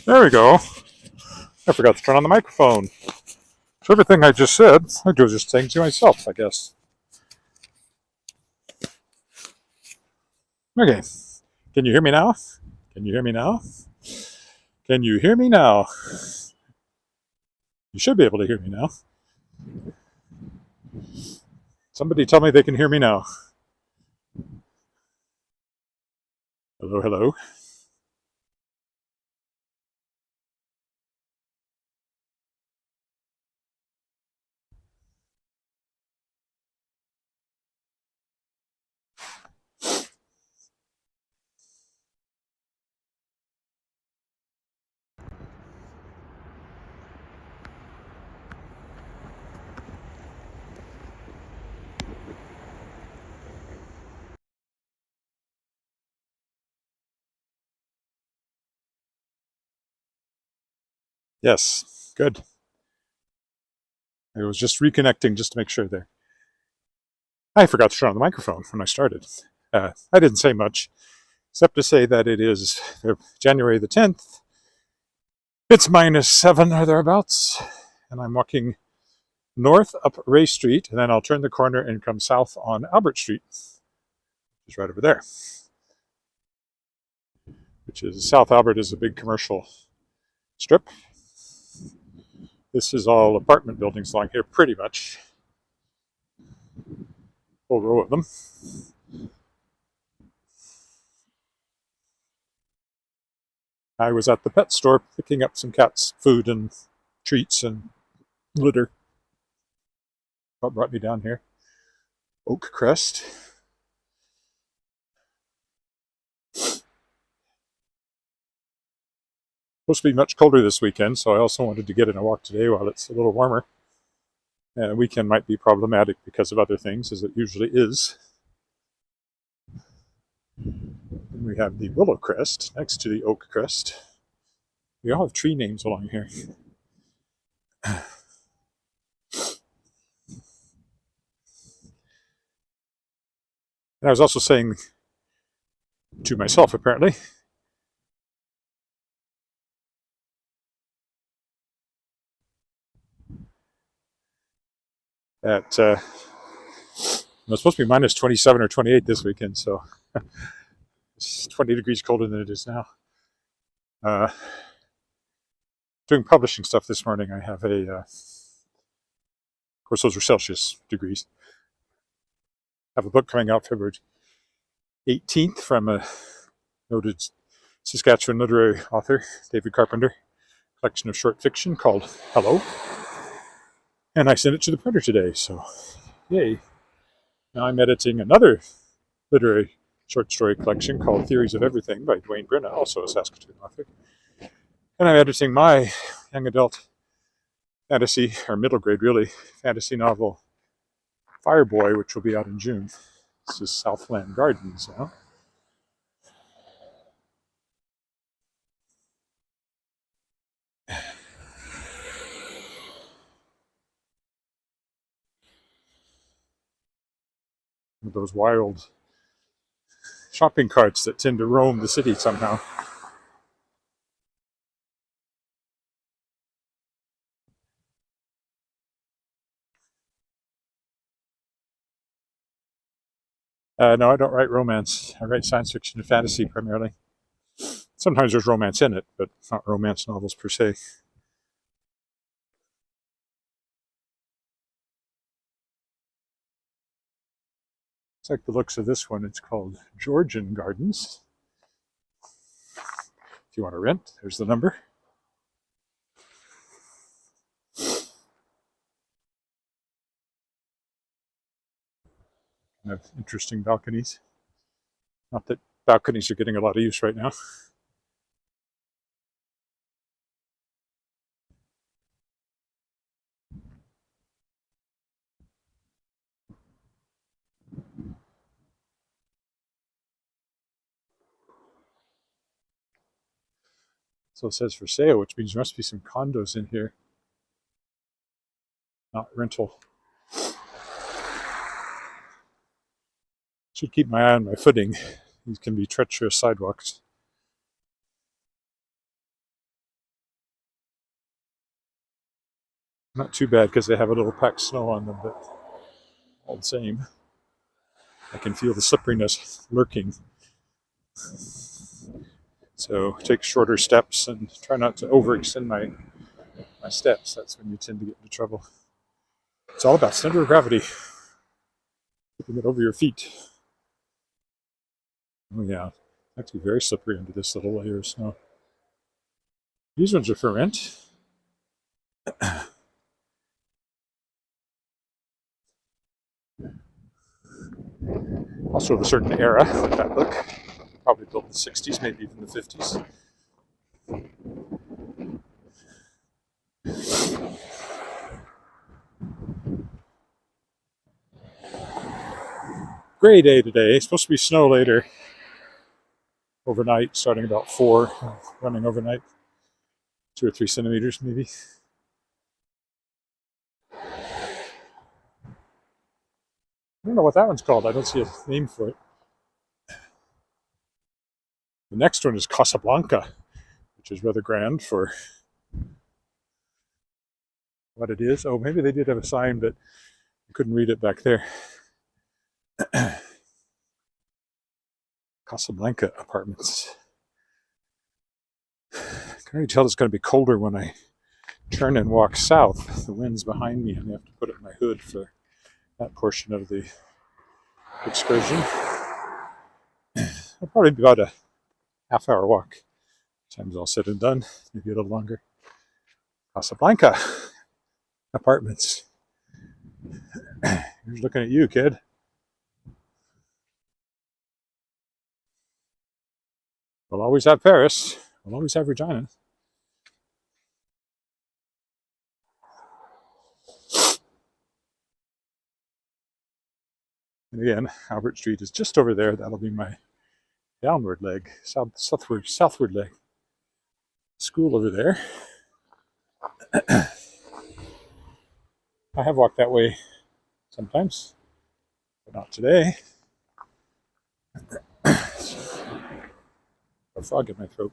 There we go. I forgot to turn on the microphone. So everything I just said, I was just saying to myself, I guess. Okay. Can you hear me now? Can you hear me now? Can you hear me now? You should be able to hear me now. Somebody tell me they can hear me now. Hello, hello. Yes, good. I was just reconnecting just to make sure there. I forgot to turn on the microphone when I started. I didn't say much, except to say that it is January the 10th. It's -7 or thereabouts, and I'm walking north up Rae Street, and then I'll turn the corner and come south on Albert Street, which is right over there. Which is South Albert is a big commercial strip. This is all apartment buildings along here, pretty much. Whole row of them. I was at the pet store picking up some cats' food and treats and litter. What brought me down here? Oak Crest. Supposed to be much colder this weekend, so I also wanted to get in a walk today while it's a little warmer. And weekend might be problematic because of other things, as it usually is. And we have the Willow Crest next to the Oak Crest. We all have tree names along here. And I was also saying to myself, apparently, that it's supposed to be -27 or 28 this weekend, so it's 20 degrees colder than it is now. Doing publishing stuff this morning, I have of course, those are Celsius degrees. I have a book coming out February 18th from a noted Saskatchewan literary author, David Carpenter, collection of short fiction called Hello. And I sent it to the printer today, so yay. Now I'm editing another literary short story collection called Theories of Everything by Dwayne Brenna, also a Saskatchewan author. And I'm editing my young adult fantasy, or middle grade really, fantasy novel Fireboy, which will be out in June. This is Southland Gardens now. Those wild shopping carts that tend to roam the city somehow. No, I don't write romance. I write science fiction and fantasy primarily. Sometimes there's romance in it, but not romance novels per se. It's like the looks of this one. It's called Georgian Gardens. If you want to rent, there's the number. Have interesting balconies. Not that balconies are getting a lot of use right now. So it says for sale, which means there must be some condos in here, not rental. Should keep my eye on my footing. These can be treacherous sidewalks. Not too bad because they have a little packed snow on them, but all the same, I can feel the slipperiness lurking. So take shorter steps and try not to overextend my steps. That's when you tend to get into trouble. It's all about center of gravity, keeping it over your feet. Oh yeah, it's actually very slippery under this little layer of snow. These ones are for rent. Also of a certain era with that look. Probably built in the 60s, maybe even the 50s. Gray day today. It's supposed to be snow later. Overnight, starting about 4, running overnight. 2 or 3 centimeters maybe. I don't know what that one's called. I don't see a name for it. The next one is Casablanca, which is rather grand for what it is. Oh, maybe they did have a sign, but you couldn't read it back there. Casablanca Apartments. I can already tell it's going to be colder when I turn and walk south. The wind's behind me, and I have to put up my hood for that portion of the excursion. It'll probably be about a half-hour walk. Time's all said and done, maybe a little longer. Casablanca Apartments. Here's looking at you, kid. We'll always have Paris. We'll always have Regina. And again, Albert Street is just over there. That'll be my downward leg, southward leg. School over there. I have walked that way sometimes, but not today. A frog in my throat.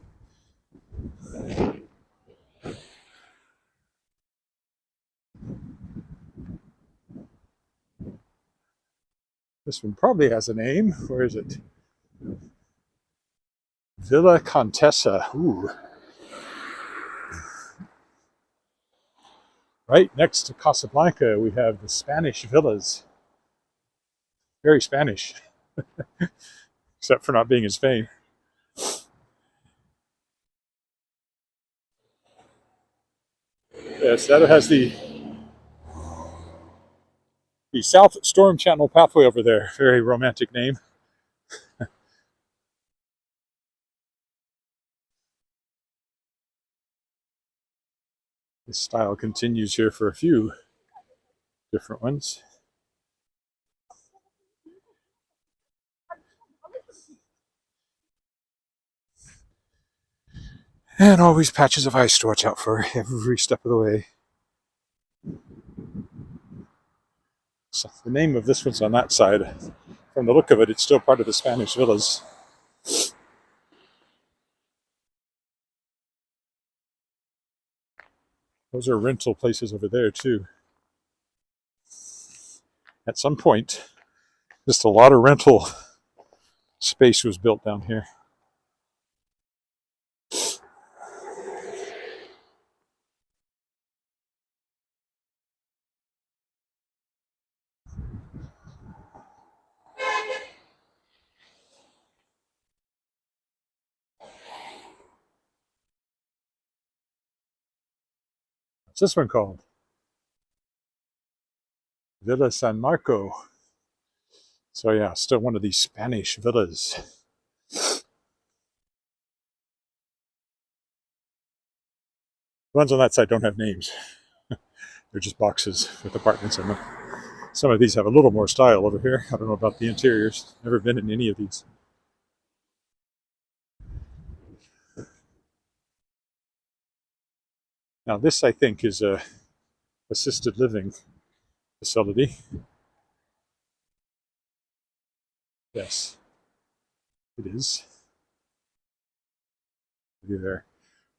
This one probably has a name. Where is it? Villa Contessa. Ooh. Right next to Casablanca, we have the Spanish villas. Very Spanish, except for not being in Spain. Yes, that has the South Storm Channel Pathway over there. Very romantic name. This style continues here for a few different ones. And always patches of ice to watch out for every step of the way. So the name of this one's on that side. From the look of it, it's still part of the Spanish villas. Those are rental places over there too. At some point, just a lot of rental space was built down here. What's this one called? Villa San Marco. So yeah, still one of these Spanish villas. The ones on that side don't have names. They're just boxes with apartments in them. Some of these have a little more style over here. I don't know about the interiors. Never been in any of these. Now this, I think, is a assisted living facility. Yes, it is. Their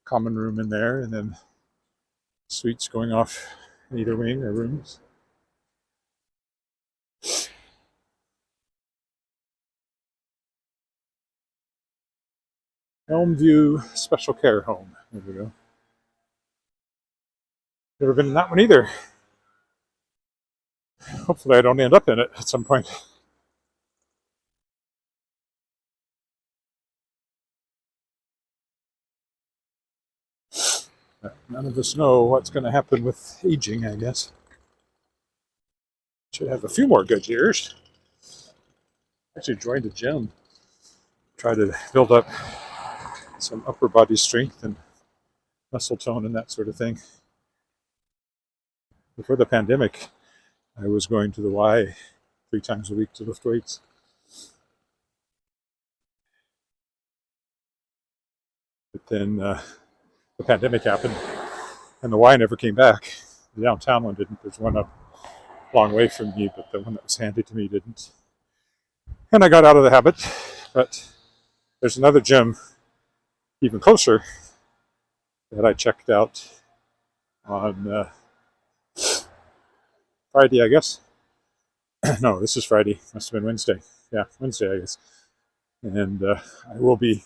common room in there, and then suites going off in either wing or rooms. Elmview Special Care Home. There we go. Never been in that one either. Hopefully I don't end up in it at some point. None of us know what's going to happen with aging, I guess. Should have a few more good years. Actually joined a gym. Try to build up some upper body strength and muscle tone and that sort of thing. Before the pandemic, I was going to the Y 3 times a week to lift weights. But then the pandemic happened and the Y never came back. The downtown one didn't. There's one up a long way from me, but the one that was handed to me didn't. And I got out of the habit, but there's another gym even closer that I checked out on Friday, I guess. No, this is Friday. Must have been Wednesday. Yeah, Wednesday, I guess. And I will be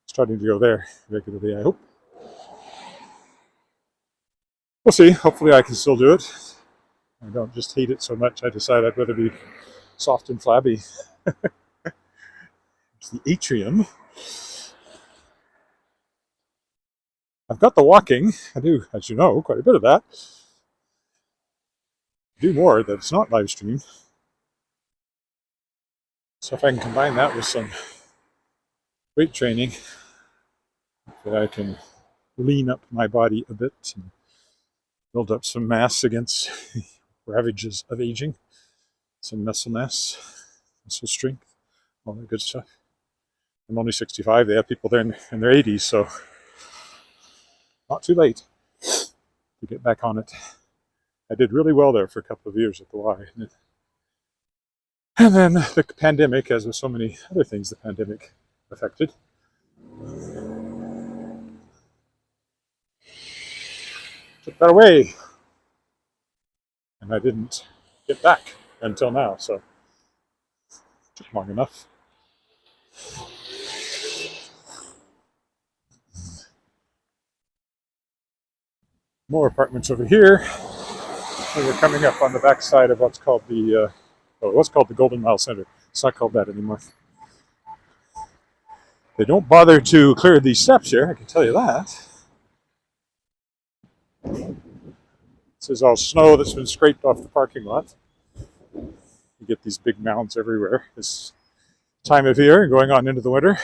starting to go there regularly, I hope. We'll see. Hopefully I can still do it. I don't just hate it so much, I decide I'd rather be soft and flabby. It's the atrium. I've got the walking. I do, as you know, quite a bit of that. I do more that's not live streamed. So if I can combine that with some weight training, that I can lean up my body a bit and build up some mass against ravages of aging, some muscle mass, muscle strength, all that good stuff. I'm only 65. They have people there in their 80s, so not too late to get back on it. I did really well there for a couple of years at the Y. And then the pandemic, as with so many other things the pandemic affected, took that away. And I didn't get back until now, so it took long enough. More apartments over here. And we're coming up on the backside of what's called the Golden Mile Center. It's not called that anymore. They don't bother to clear these steps here, I can tell you that. This is all snow that's been scraped off the parking lot. You get these big mounds everywhere this time of year, going on into the winter.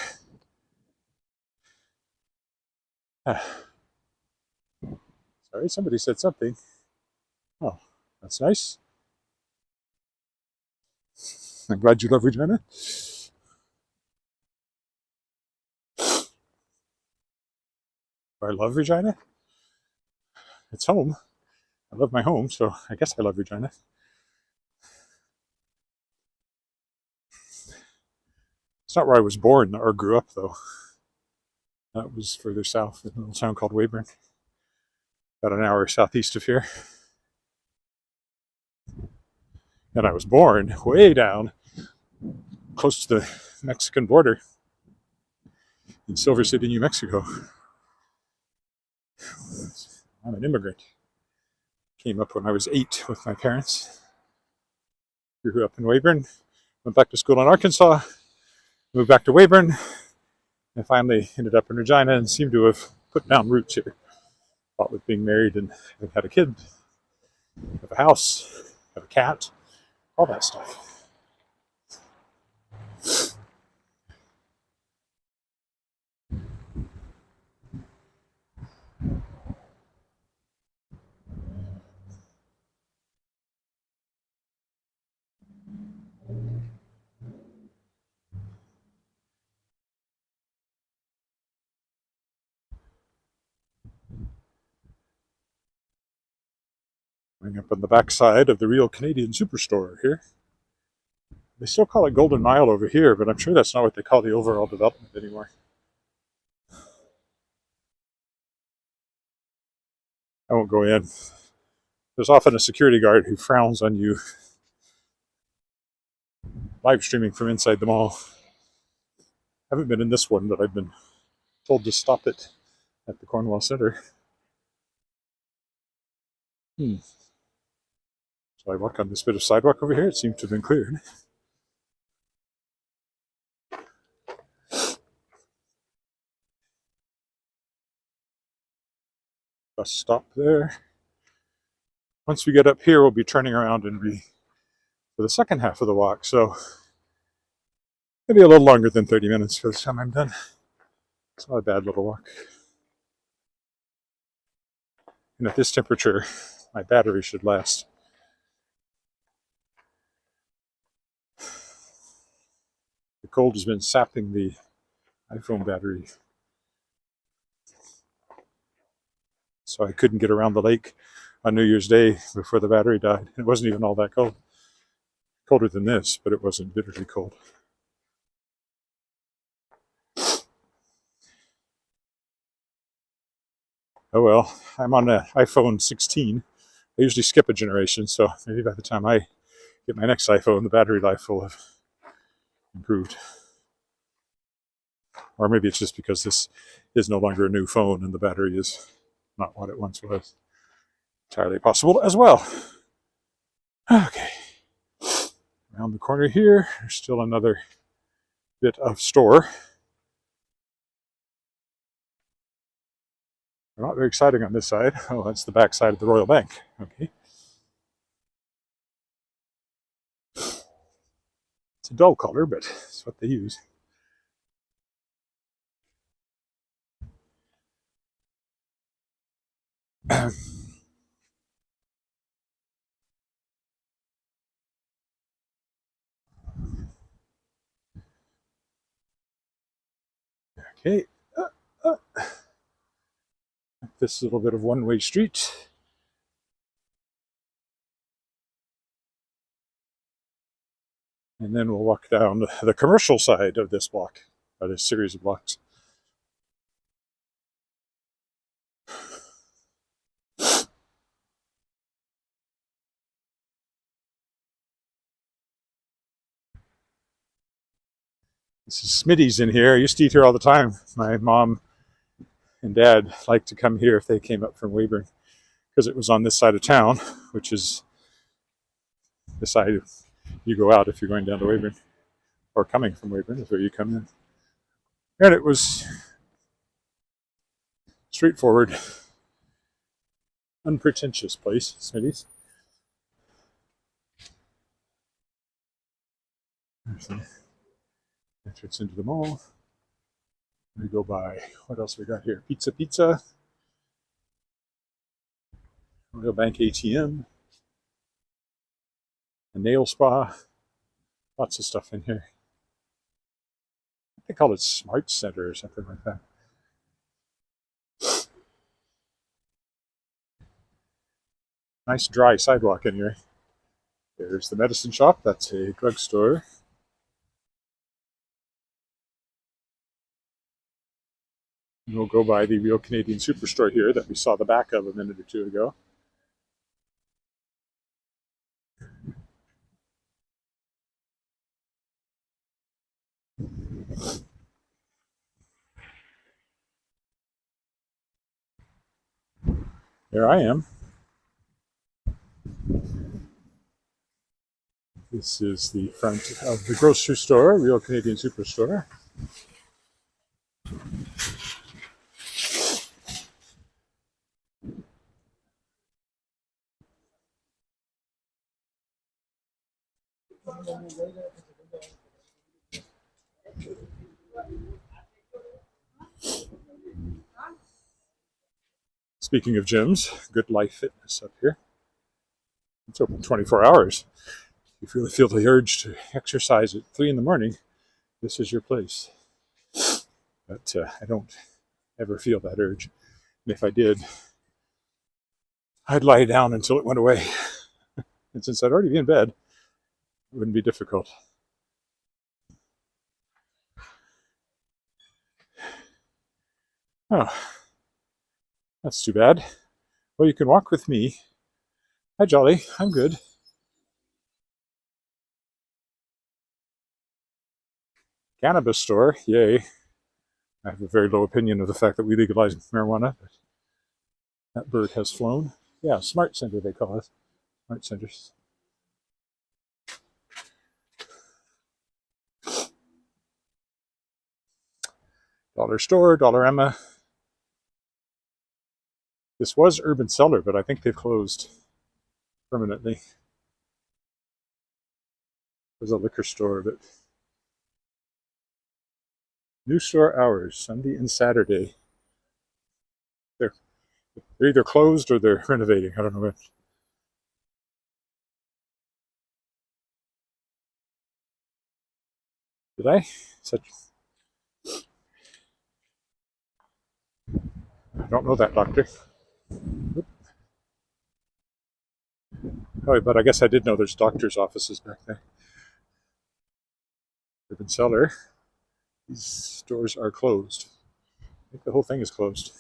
Sorry, somebody said something. Oh, that's nice. I'm glad you love Regina. I love Regina. It's home. I love my home, so I guess I love Regina. It's not where I was born or grew up, though. That was further south in a little town called Weyburn, about an hour southeast of here. And I was born way down, close to the Mexican border, in Silver City, New Mexico. I'm an immigrant. Came up when I was 8 with my parents. Grew up in Weyburn, went back to school in Arkansas, moved back to Weyburn, and finally ended up in Regina and seemed to have put down roots here. Thought with being married and having had a kid, have a house, have a cat, all that stuff. Going up on the backside of the real Canadian Superstore here. They still call it Golden Mile over here, but I'm sure that's not what they call the overall development anymore. I won't go in. There's often a security guard who frowns on you live streaming from inside the mall. I haven't been in this one, but I've been told to stop it at the Cornwall Centre. So I walk on this bit of sidewalk over here. It seems to have been cleared. Bus stop there. Once we get up here, we'll be turning around and for the second half of the walk. So maybe a little longer than 30 minutes for the time I'm done. It's not a bad little walk. And at this temperature, my battery should last. The cold has been sapping the iPhone battery. So I couldn't get around the lake on New Year's Day before the battery died. It wasn't even all that cold. Colder than this, but it wasn't bitterly cold. Oh well, I'm on an iPhone 16. I usually skip a generation, so maybe by the time I get my next iPhone, the battery life will have improved. Or maybe it's just because this is no longer a new phone and the battery is not what it once was. Entirely possible as well. Okay. Around the corner here, there's still another bit of store. Not very exciting on this side. Oh, that's the back side of the Royal Bank. Okay. It's a dull color, but it's what they use. Okay. This little bit of one-way street. And then we'll walk down the commercial side of this block, or this series of blocks. This is Smitty's in here. I used to eat here all the time. My mom and dad liked to come here if they came up from Weyburn, because it was on this side of town, which is the side you go out if you're going down to Weyburn, or coming from Weyburn is where you come in. And it was straightforward, unpretentious place, Smitty's. There's the entrance into the mall. We go by, what else we got here? Pizza, Royal Bank ATM, a nail spa, lots of stuff in here. They call it Smart Center or something like that. Nice dry sidewalk anyway. There's the medicine shop. That's a drugstore. And we'll go by the Real Canadian Superstore here that we saw the back of a minute or two ago. There I am. This is the front of the grocery store, Real Canadian Superstore. Speaking of gyms, Good Life Fitness up here. It's open 24 hours. If you really feel the urge to exercise at 3 in the morning, this is your place. But I don't ever feel that urge. And if I did, I'd lie down until it went away. And since I'd already be in bed, it wouldn't be difficult. Oh, that's too bad. Well, you can walk with me Hi, Jolly. I'm good. Cannabis store. Yay. I have a very low opinion of the fact that we legalized marijuana, but that bird has flown. Yeah, smart center, they call it. Smart centers. Dollar store, Dollarama. This was Urban Cellar, but I think they've closed permanently. There's a liquor store, but new store hours, Sunday and Saturday. They're either closed or they're renovating. I don't know which. Did I? Such. I don't know that, doctor. Oh, but I guess I did know there's doctors' offices back there. Urban Cellar. These stores are closed. I think the whole thing is closed.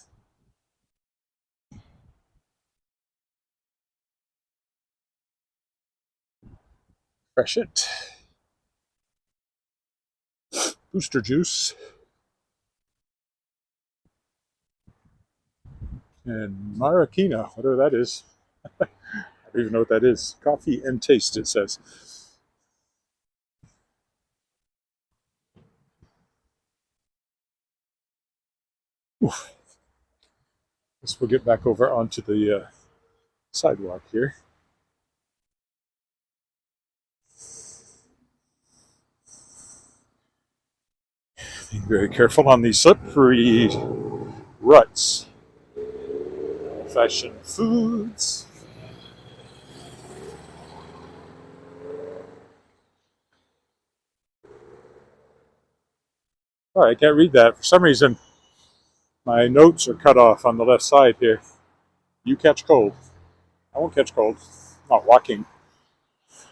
Fresh It. Booster Juice. And Maracina, whatever that is. I don't even know what that is. Coffee and taste, it says. Oof. Guess we'll get back over onto the sidewalk here. Being very careful on these slippery ruts. Fashion foods. All right, I can't read that. For some reason, my notes are cut off on the left side here. You catch cold. I won't catch cold. I'm not walking.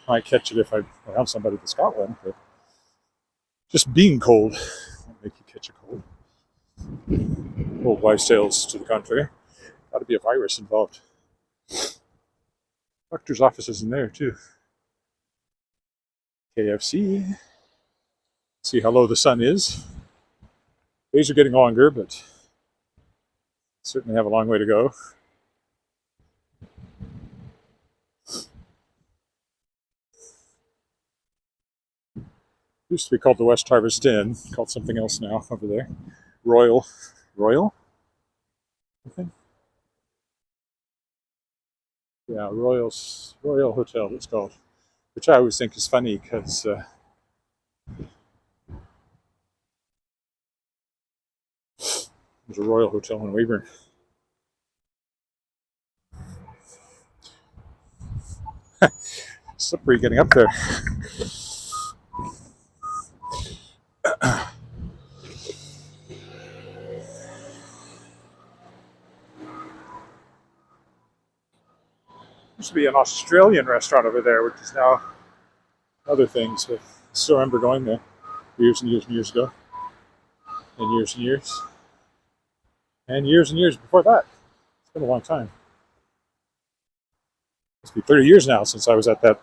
I might catch it if I'm around somebody that's got one, but just being cold won't make you catch a cold. Old wives' tales to the contrary. Got to be a virus involved. Doctor's office is in there too. KFC. See how low the sun is. Days are getting longer, but certainly have a long way to go. Used to be called the West Harvest Inn, called something else now over there. Royal? Okay. Yeah, Royal Hotel it's called, which I always think is funny because there's a Royal Hotel in Weyburn. Slippery getting up there. Used to be an Australian restaurant over there, which is now other things, but I still remember going there years and years and years ago. And years and years. And years and years before that. It's been a long time. Must be 30 years now since I was at that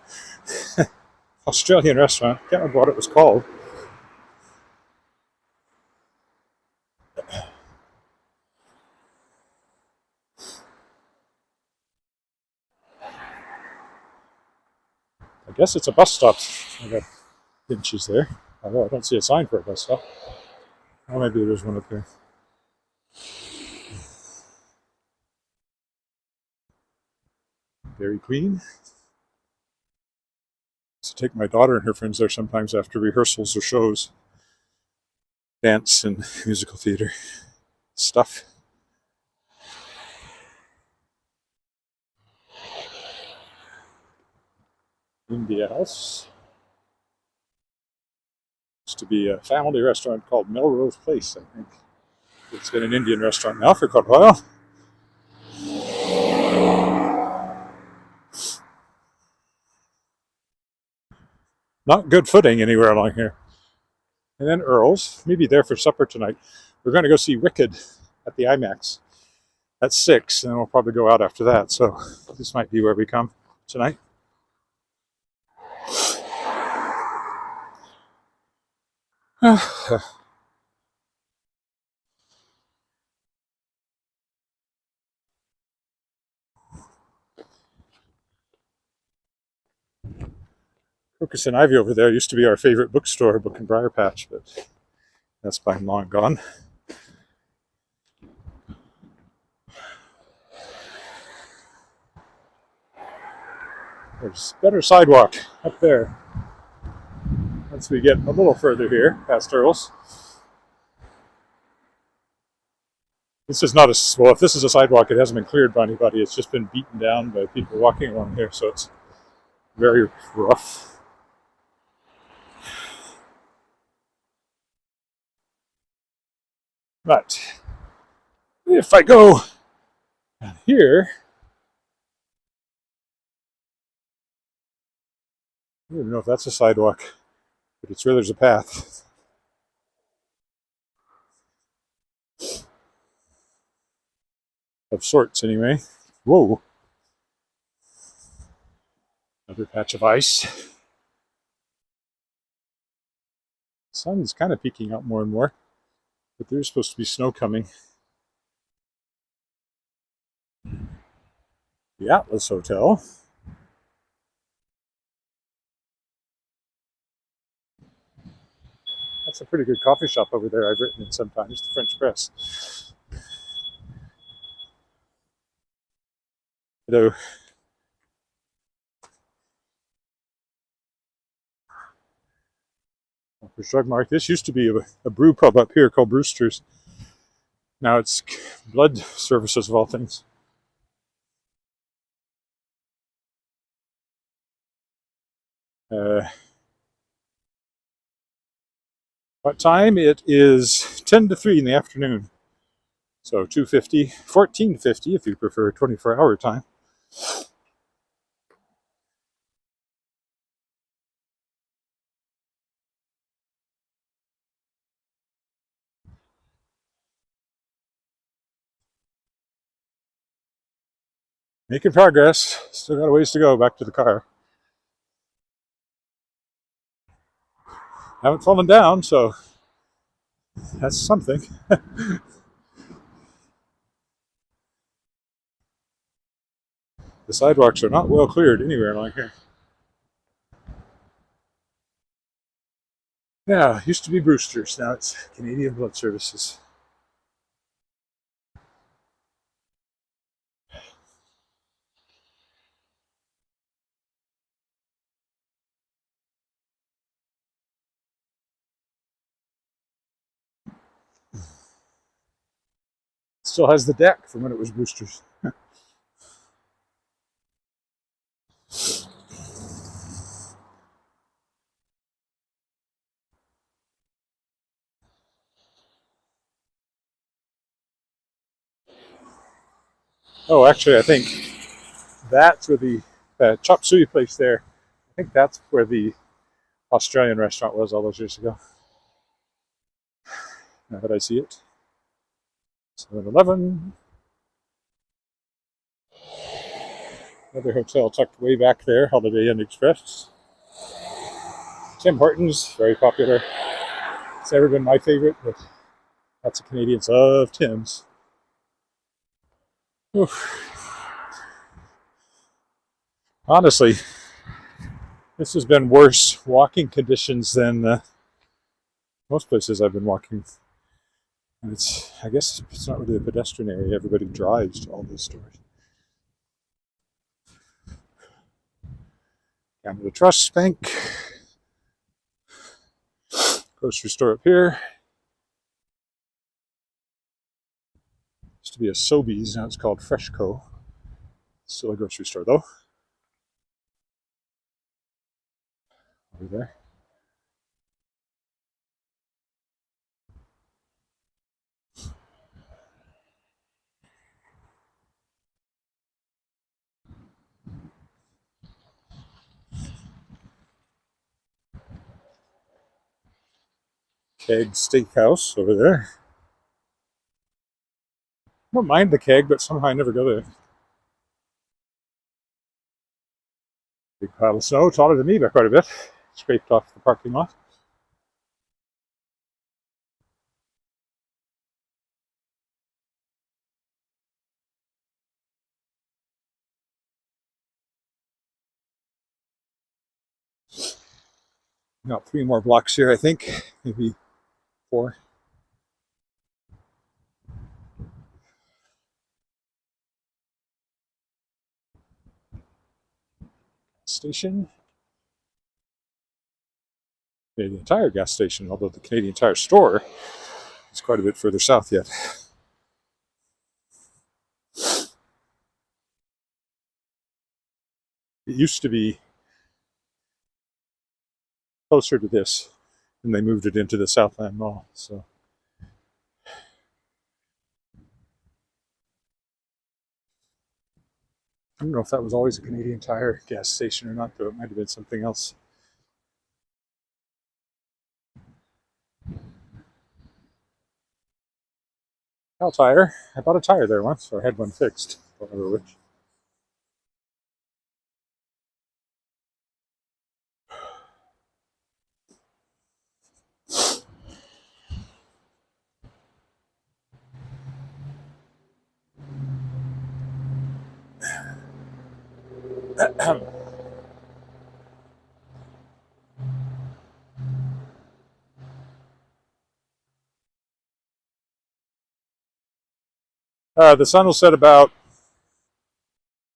Australian restaurant. Can't remember what it was called. I guess it's a bus stop. I got benches there. Although I don't see a sign for a bus stop. Oh, maybe there's one up there. Dairy Queen. So take my daughter and her friends there sometimes after rehearsals or shows. Dance and musical theater stuff. India House. Used to be a family restaurant called Melrose Place, I think. It's been an Indian restaurant now for quite a while. Not good footing anywhere along here. And then Earl's, maybe there for supper tonight. We're going to go see Wicked at the IMAX at 6, and then we'll probably go out after that. So this might be where we come. tonight. Crocus and Ivy over there used to be our favorite bookstore, Book and Briar Patch, but that's by long gone. There's a better sidewalk up there. Once we get a little further here, past Earl's. This is not well, if this is a sidewalk, it hasn't been cleared by anybody. It's just been beaten down by people walking along here, so it's very rough. But if I go here, I don't even know if that's a sidewalk, but it's where there's a path. Of sorts, anyway. Whoa. Another patch of ice. The sun's kind of peeking out more and more, but there's supposed to be snow coming. The Atlas Hotel. That's a pretty good coffee shop over there. I've written it sometimes, the French Press. Hello. Drug Mark. This used to be a brew pub up here called Brewster's. Now it's blood services of all things. What time? It is 10 to 3 in the afternoon. So 2:50, 14:50 if you prefer 24-hour time. Making progress. Still got a ways to go back to the car. Haven't fallen down, so that's something. The sidewalks are not well cleared anywhere along here. Yeah, used to be Brewster's. Now it's Canadian Blood Services. Still has the deck from when it was Brewster's. Oh, actually, I think that's where the chop suey place there. I think that's where the Australian restaurant was all those years ago. Now that I see it. 7-Eleven. Another hotel tucked way back there, Holiday Inn Express. Tim Hortons, very popular. It's never been my favorite, but lots of Canadians love Tim's. Oof. Honestly, this has been worse walking conditions than most places I've been walking. And I guess it's not really a pedestrian area. Everybody drives to all these stores. Canada Trust Bank. Grocery store up here. Used to be a Sobeys, now it's called Freshco. Still a grocery store though. Over there. Keg Steakhouse over there. I don't mind the Keg, but somehow I never go there. Big pile of snow, taller than me by quite a bit, scraped off the parking lot. Got 3 more blocks here, I think, maybe 4. Station. Canadian Tire gas station, although the Canadian Tire store is quite a bit further south yet. It used to be closer to this, and they moved it into the Southland Mall. So I don't know if that was always a Canadian Tire gas station or not, though it might have been something else. Cal Tire. I bought a tire there once, or I had one fixed. Don't remember which. The sun will set about,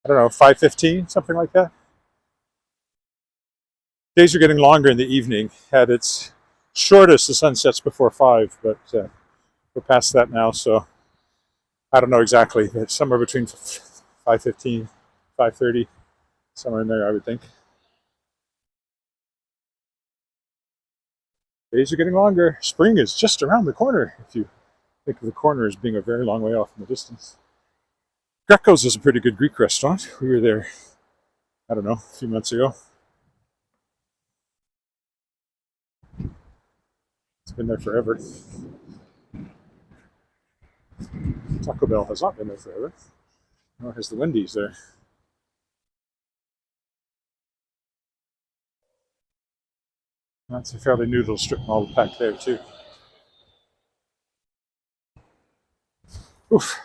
I don't know, 5:15, something like that. Days are getting longer in the evening. At its shortest, the sun sets before 5, but we're past that now, so I don't know exactly. It's somewhere between 5:15, 5:30, somewhere in there, I would think. Days are getting longer. Spring is just around the corner, if you think of the corner as being a very long way off in the distance. Greco's is a pretty good Greek restaurant. We were there, I don't know, a few months ago. It's been there forever. Taco Bell has not been there forever, nor has the Wendy's there. That's a fairly new little strip mall back there, too. Oof.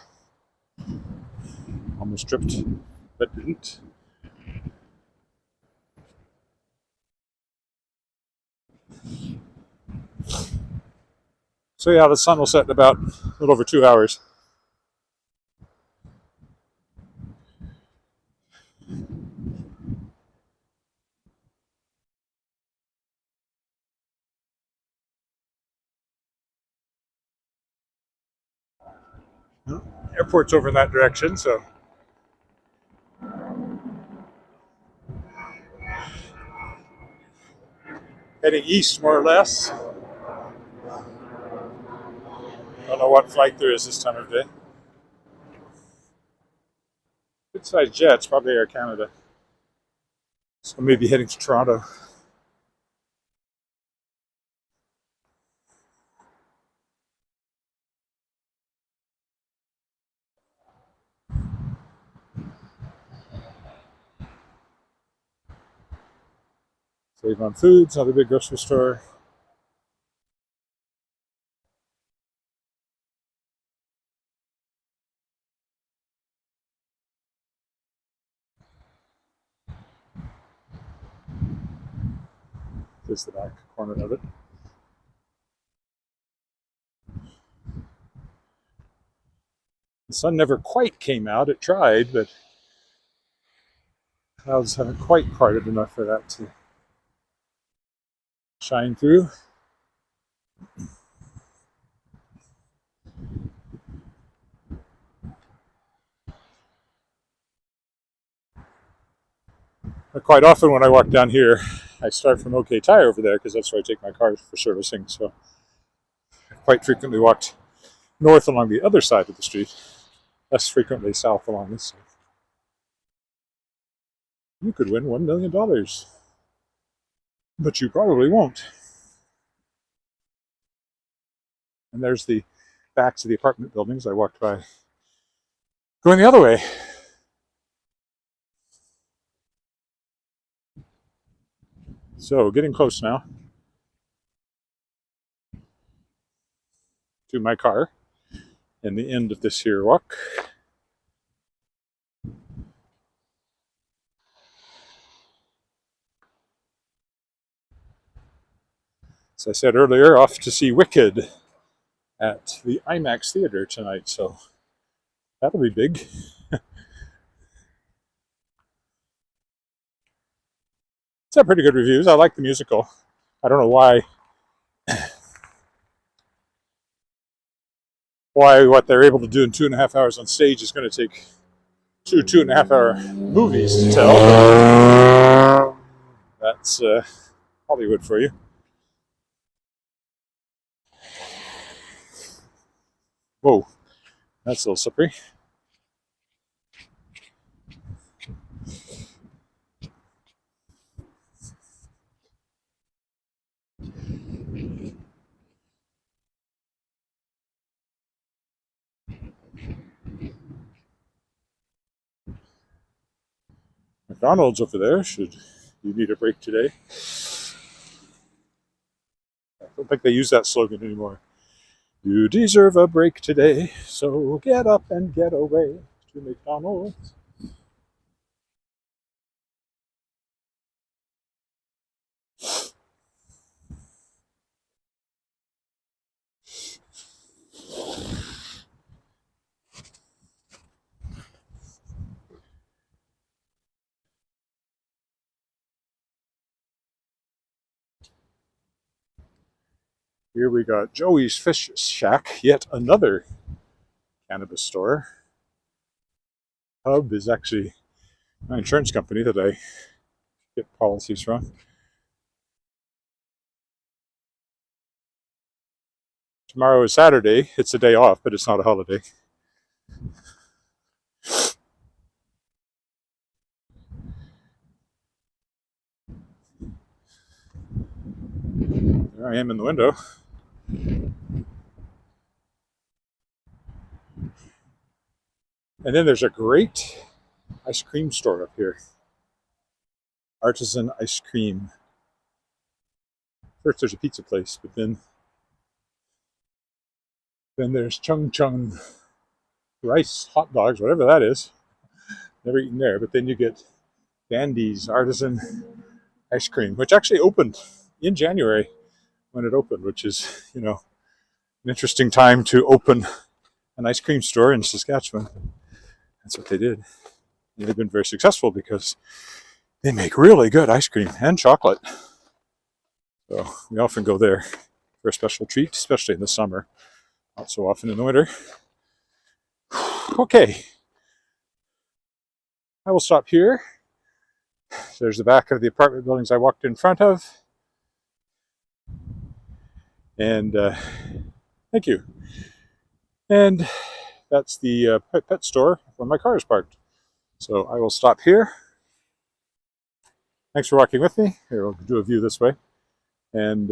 Almost tripped, but didn't. So yeah, the sun will set in about a little over 2 hours. Airport's over in that direction, so heading east more or less. Don't know what flight there is this time of day. Good sized jets, probably Air Canada. So maybe heading to Toronto. Save on Foods, another big grocery store. This is the back corner of it. The sun never quite came out. It tried, but clouds haven't quite parted enough for that to shine through. Quite often when I walk down here, I start from OK Tire over there because that's where I take my car for servicing. So I quite frequently walked north along the other side of the street, less frequently south along this side. You could win $1 million, but you probably won't. And there's the backs of the apartment buildings I walked by going the other way. So getting close now to my car and the end of this here walk. As I said earlier, off to see Wicked at the IMAX theater tonight, so that'll be big. It's had pretty good reviews. I like the musical. I don't know why what they're able to do in 2.5 hours on stage is going to take 2.5 hour movies to tell. That's Hollywood for you. Whoa, that's a little slippery. McDonald's over there, should you need a break today. I don't think they use that slogan anymore. You deserve a break today, so get up and get away to McDonald's. Here we got Joey's Fish Shack, yet another cannabis store. Hub is actually my insurance company that I get policies from. Tomorrow is Saturday. It's a day off, but it's not a holiday. There I am in the window. And then there's a great ice cream store up here. Artisan ice cream. First there's a pizza place, but then there's Chung Chung rice hot dogs, whatever that is. Never eaten there, but then you get Dandy's Artisan ice cream, which actually opened in January when it opened, which is, an interesting time to open an ice cream store in Saskatchewan. That's what they did. And they've been very successful because they make really good ice cream and chocolate. So we often go there for a special treat, especially in the summer. Not so often in the winter. Okay. I will stop here. There's the back of the apartment buildings I walked in front of. And thank you. And that's the pet store where my car is parked. So I will stop here. Thanks for walking with me. Here, we'll do a view this way. And